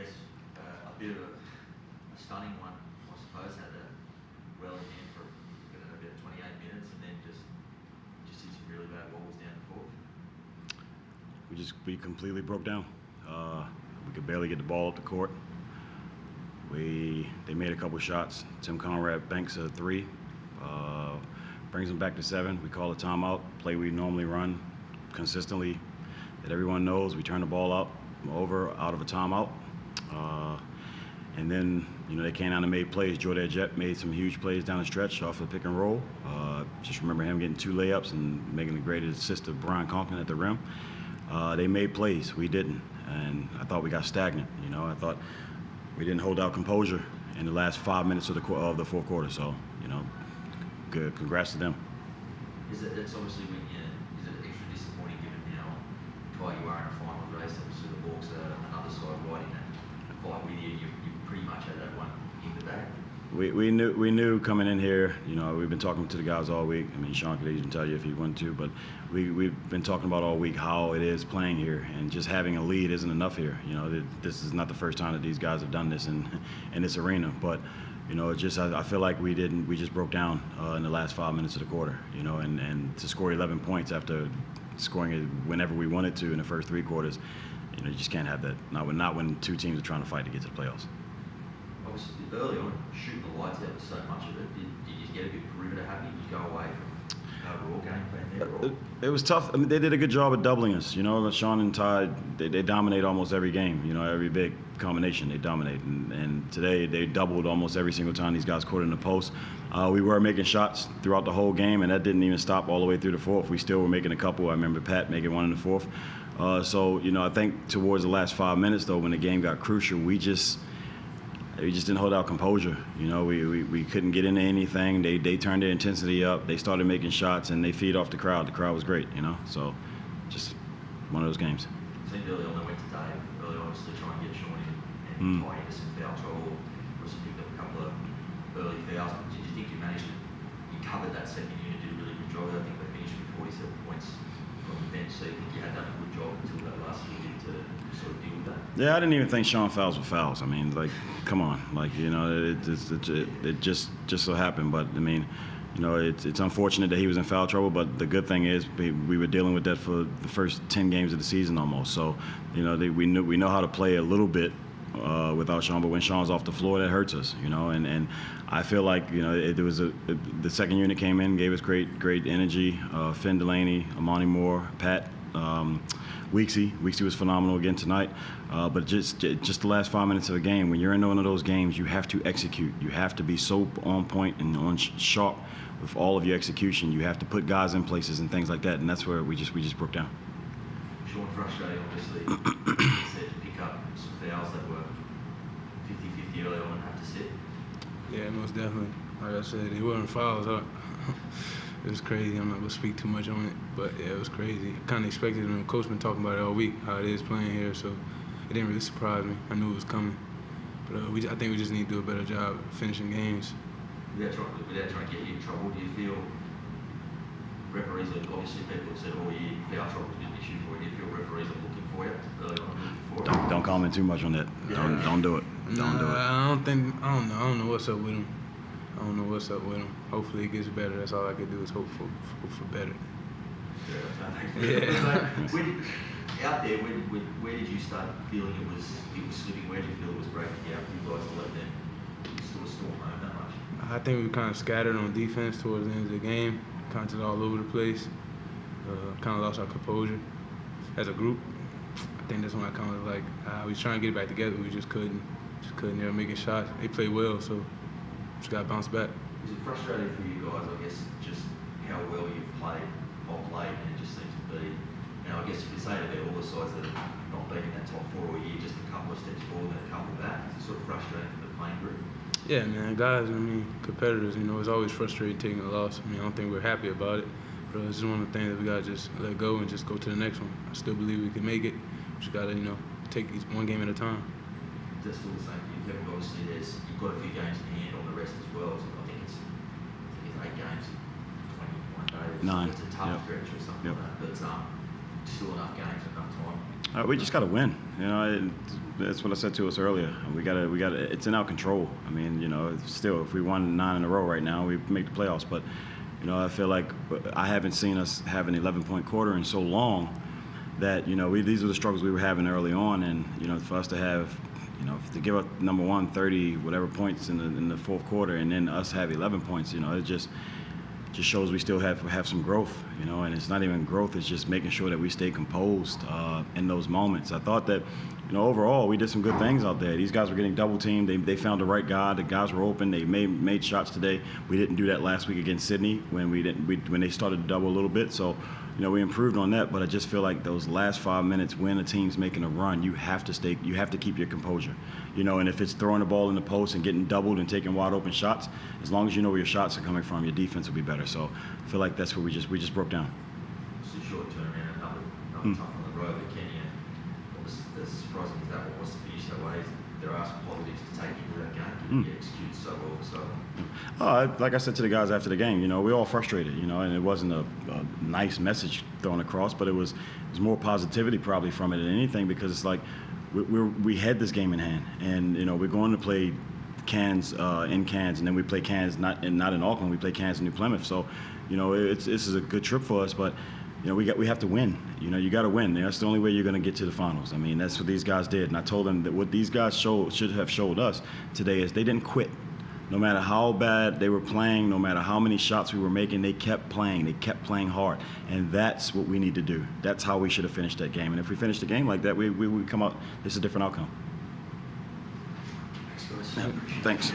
guess a bit of a stunning one, I suppose. Had a well in hand for about 28 minutes, and then just hit some really bad balls down the fourth. We completely broke down. We could barely get the ball up the court. They made a couple shots. Tim Conrad banks a three, brings them back to 7. We call a timeout, play we normally run consistently that everyone knows. We turn the ball out of a timeout. And then, they came down and made plays. Jordan Jet made some huge plays down the stretch off the pick and roll. Just remember him getting 2 layups and making a great assist to Brian Conklin at the rim. They made plays. We didn't. And I thought we got stagnant. I thought we didn't hold our composure in the last 5 minutes of the fourth quarter. So, good. Congrats to them. That's obviously when is it extra disappointing given how tight you are in a final race? Obviously the Hawks are another side right in that fight with you. You pretty much had that one in the bag. We knew coming in here, we've been talking to the guys all week. I mean, Sean could even tell you if he wanted to, but we've been talking about all week how it is playing here, and just having a lead isn't enough here. This is not the first time that these guys have done this in this arena, but I feel like we just broke down in the last 5 minutes of the quarter, and to score 11 points after scoring it whenever we wanted to in the first 3 quarters, you just can't have that. Not when 2 teams are trying to fight to get to the playoffs. Obviously, early on, shooting the lights out with so much of it, did you just get a bit perimeter happy? Did you go away from overall game plan there? It was tough. I mean, they did a good job of doubling us. Sean and Ty, they dominate almost every game. Every big combination, they dominate. And today, they doubled almost every single time these guys caught in the post. We were making shots throughout the whole game, and that didn't even stop all the way through the fourth. We still were making a couple. I remember Pat making one in the fourth. So, I think towards the last 5 minutes, though, when the game got crucial, we just didn't hold our composure. We couldn't get into anything. They turned their intensity up. They started making shots, and they feed off the crowd. The crowd was great, So just one of those games. It seemed early on they went to Dave. Early on, just to try and get Sean in and tie into some foul trouble. Also picked up a couple of early fouls. Did you think you covered that second unit, did a really good job? I think they finished with 47 points from the bench, so you think you had done a good job until that last little bit to sort of deal with that? Yeah, I didn't even think Sean fouls were fouls. I mean, come on. It just so happened. But, I mean, it's unfortunate that he was in foul trouble, but the good thing is we were dealing with that for the first 10 games of the season almost. So, we know how to play a little bit without Sean, but when Sean's off the floor, that hurts us, and I feel like, the second unit came in, gave us great energy. Finn Delaney, Amani Moore, Pat, Weeksy was phenomenal again tonight. But just the last 5 minutes of a game, when you're in one of those games, you have to execute. You have to be so on point and on sharp with all of your execution. You have to put guys in places and things like that, and that's where we just broke down. Sean, frustrating, obviously. You said to pick up some fouls that were 50-50 early on and have to sit. Yeah, most definitely. Like I said, they weren't fouls. It was crazy. I'm not going to speak too much on it, but yeah, it was crazy. I kind of expected it. The coach been talking about it all week, how it is playing here, so it didn't really surprise me. I knew it was coming. But I think we just need to do a better job finishing games. Without trying to get you in trouble, do you feel referees are obviously people have said all year foul trouble has been an issue for you? Do you feel referees are looking for you early on looking for you? Don't comment too much on that. Yeah. Don't do it. Don't do it. I don't know what's up with him. I don't know what's up with him. Hopefully it gets better. That's all I can do is hope for better. Yeah. Out there, where did you start feeling it was slipping? Where did you feel it was breaking down for you guys to let them sort of storm home that much? I think we kind of scattered on defense towards the end of the game, kind of all over the place. Kind of lost our composure as a group. I think that's when I kind of we was trying to get it back together. We just couldn't. They were making shots. They played well, so just got to bounce back. Is it frustrating for you guys, I guess, just how well you've played of late, and it just seems to be, I guess you could say about all the sides that have not been in that top 4 all year, just a couple of steps forward and a couple back. It's sort of frustrating for the playing group. Yeah, man, guys, competitors, it's always frustrating taking a loss. I don't think we're happy about it, but it's just one of the things that we got to just let go and just go to the next one. I still believe we can make it. We just got to, take each one game at a time. That's still the same for you, Kevin. Obviously, you've got a few games in hand on the rest as well. So I think it's 8 games, 21 days. 9. It's a tough stretch or something like that, but still enough games, enough time. We just got to win. You know, that's what I said to us earlier. We got to. It's in our control. I mean, you know, still, if we won 9 in a row right now, we make the playoffs. But, you know, I feel like I haven't seen us have an 11-point quarter in so long that, you know, these are the struggles we were having early on, and, you know, for us to have, you know, to give up number one 30 whatever points in the fourth quarter, and then us have 11 points, you know, it just shows we still have some growth, you know, and it's not even growth, it's just making sure that we stay composed in those moments. I thought that, you know, overall we did some good things out there. These guys were getting double teamed. They found the right guy. The guys were open. They made shots today. We didn't do that last week against Sydney when they started to double a little bit. So, you know, we improved on that, but I just feel like those last 5 minutes when a team's making a run, you have to keep your composure. You know, and if it's throwing the ball in the post and getting doubled and taking wide open shots, as long as you know where your shots are coming from, your defense will be better. So I feel like that's where we just broke down. It's a short turnaround, another tough on the road, but Kenya, what was as surprising as that was to finish that way, there are some positives to take into that game. You execute so well, so. Like I said to the guys after the game, you know, we're all frustrated, you know, and it wasn't a nice message thrown across, but it was more positivity probably from it than anything, because it's like we had this game in hand, and, you know, we're going to play Cairns in Cairns, and then we play Cairns not in Auckland, we play Cairns in New Plymouth. So, you know, this is a good trip for us, but, you know, we have to win. You know, you got to win. That's the only way you're going to get to the finals. I mean, that's what these guys did, and I told them that what these guys should have showed us today is they didn't quit. No matter how bad they were playing, no matter how many shots we were making, they kept playing. They kept playing hard, and that's what we need to do. That's how we should have finished that game. And if we finish the game like that, we come out. This is a different outcome. Thanks, guys. Thanks.